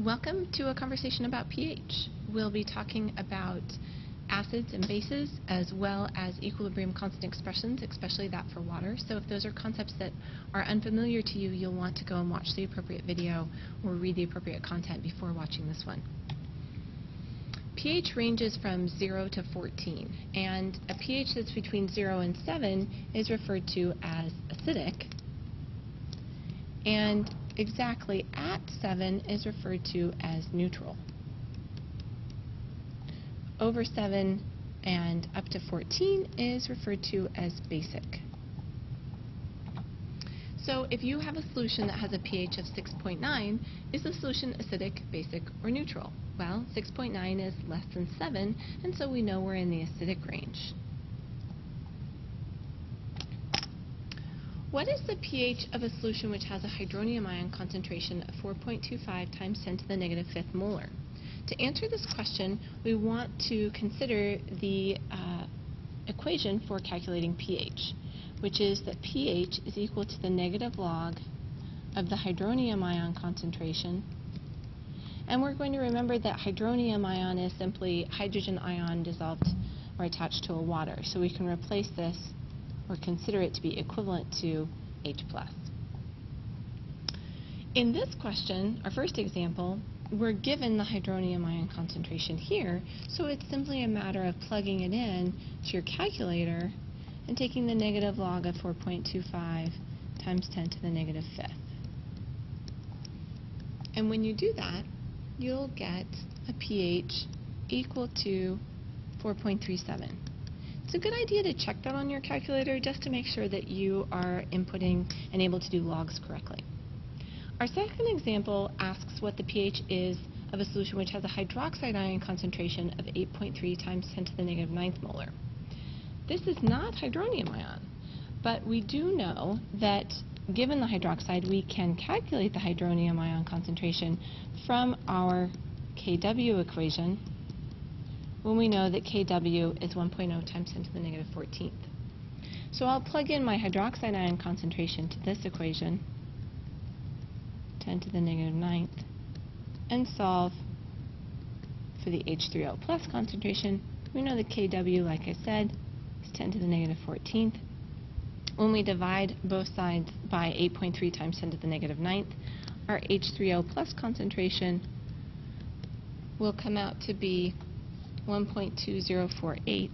Welcome to a conversation about pH. We'll be talking about acids and bases as well as equilibrium constant expressions, especially that for water. So if those are concepts that are unfamiliar to you, you'll want to go and watch the appropriate video or read the appropriate content before watching this one. pH ranges from 0 to 14, and a pH that's between 0 and 7 is referred to as acidic, and exactly at 7 is referred to as neutral. Over 7 and up to 14 is referred to as basic. So if you have a solution that has a pH of 6.9, is the solution acidic, basic, or neutral? Well, 6.9 is less than 7, and so we know we're in the acidic range. What is the pH of a solution which has a hydronium ion concentration of 4.25 times 10 to the negative fifth molar? To answer this question, we want to consider the equation for calculating pH, which is that pH is equal to the negative log of the hydronium ion concentration. And we're going to remember that hydronium ion is simply hydrogen ion dissolved or attached to a water. So we can replace this or consider it to be equivalent to H+. In this question, our first example, we're given the hydronium ion concentration here, so it's simply a matter of plugging it in to your calculator and taking the negative log of 4.25 times 10 to the negative fifth. And when you do that, you'll get a pH equal to 4.37. It's a good idea to check that on your calculator just to make sure that you are inputting and able to do logs correctly. Our second example asks what the pH is of a solution which has a hydroxide ion concentration of 8.3 times 10 to the negative ninth molar. This is not hydronium ion, but we do know that given the hydroxide, we can calculate the hydronium ion concentration from our Kw equation when we know that Kw is 1.0 times 10 to the negative 14th. So I'll plug in my hydroxide ion concentration to this equation, 10 to the negative ninth, and solve for the H3O plus concentration. We know that Kw, like I said, is 10 to the negative 14th. When we divide both sides by 8.3 times 10 to the negative ninth, our H3O plus concentration will come out to be 1.2048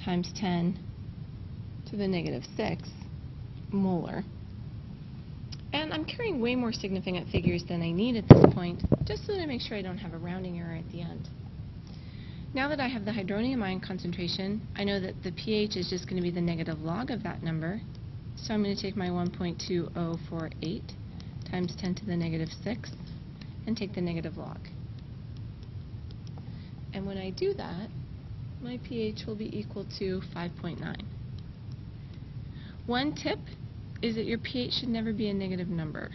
times 10 to the negative 6 molar. And I'm carrying way more significant figures than I need at this point, just so that I make sure I don't have a rounding error at the end. Now that I have the hydronium ion concentration, I know that the pH is just going to be the negative log of that number. So I'm going to take my 1.2048 times 10 to the negative 6 and take the negative log. And when I do that, my pH will be equal to 5.9. One tip is that your pH should never be a negative number,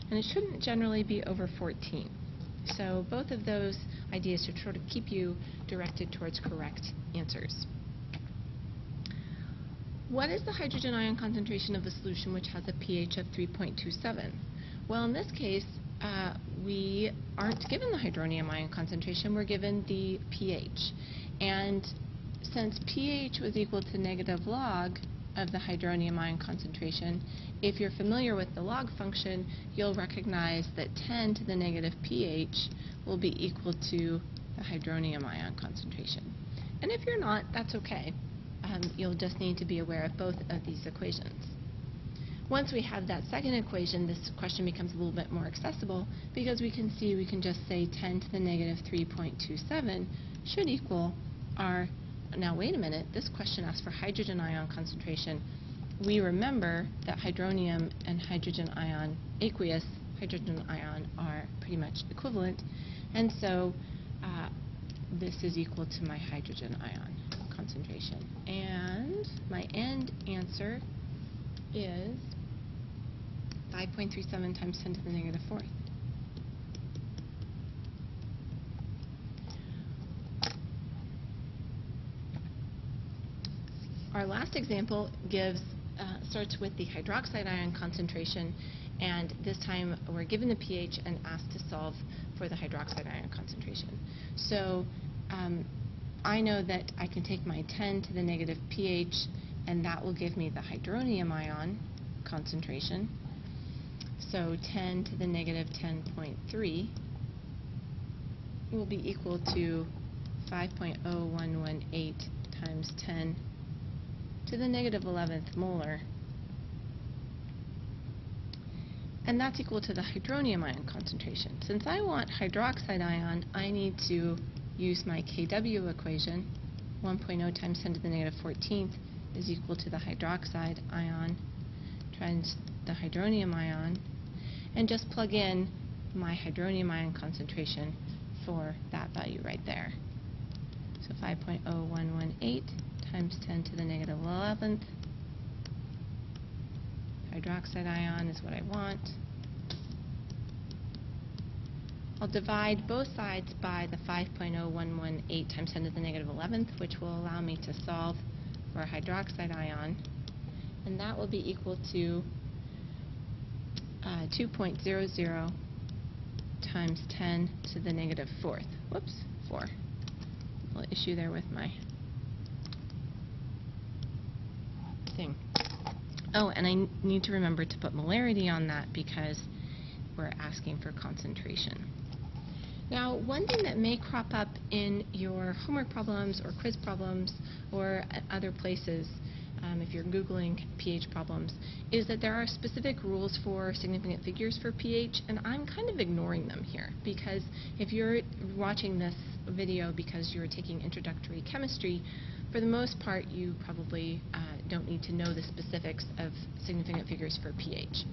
and it shouldn't generally be over 14. So both of those ideas should sort of keep you directed towards correct answers. What is the hydrogen ion concentration of a solution which has a pH of 3.27? Well, in this case, we aren't given the hydronium ion concentration, we're given the pH. And since pH was equal to negative log of the hydronium ion concentration, if you're familiar with the log function, you'll recognize that 10 to the negative pH will be equal to the hydronium ion concentration. And if you're not, that's okay. You'll just need to be aware of both of these equations. Once we have that second equation, this question becomes a little bit more accessible because we can see we can just say 10 to the negative 3.27 should equal our, now wait a minute, this question asks for hydrogen ion concentration. We remember that hydronium and hydrogen ion, aqueous hydrogen ion, are pretty much equivalent, and so this is equal to my hydrogen ion concentration. And my end answer is 5.37 times 10 to the negative fourth. Our last example starts with the hydroxide ion concentration, And this time we're given the pH and asked to solve for the hydroxide ion concentration. So I know that I can take my 10 to the negative pH, and that will give me the hydronium ion concentration. So 10 to the negative 10.3 will be equal to 5.0118 times 10 to the negative 11th molar. And that's equal to the hydronium ion concentration. Since I want hydroxide ion, I need to use my Kw equation. 1.0 times 10 to the negative 14th is equal to the hydroxide ion times the hydronium ion, and just plug in my hydronium ion concentration for that value right there. So 5.0118 times 10 to the negative 11th. Hydroxide ion is what I want. I'll divide both sides by the 5.0118 times 10 to the negative 11th, which will allow me to solve for a hydroxide ion. And that will be equal to 2.00 times 10 to the negative 4th. Whoops, 4. A little issue there with my thing. Oh, and I need to remember to put molarity on that because we're asking for concentration. Now, one thing that may crop up in your homework problems or quiz problems or at other places, if you're Googling pH problems, is that there are specific rules for significant figures for pH, and I'm kind of ignoring them here because if you're watching this video because you're taking introductory chemistry, for the most part you probably don't need to know the specifics of significant figures for pH.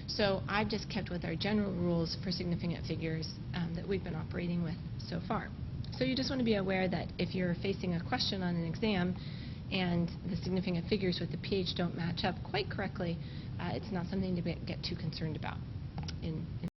So I've just kept with our general rules for significant figures that we've been operating with so far. So you just want to be aware that if you're facing a question on an exam and the significant figures with the pH don't match up quite correctly, it's not something to get too concerned about in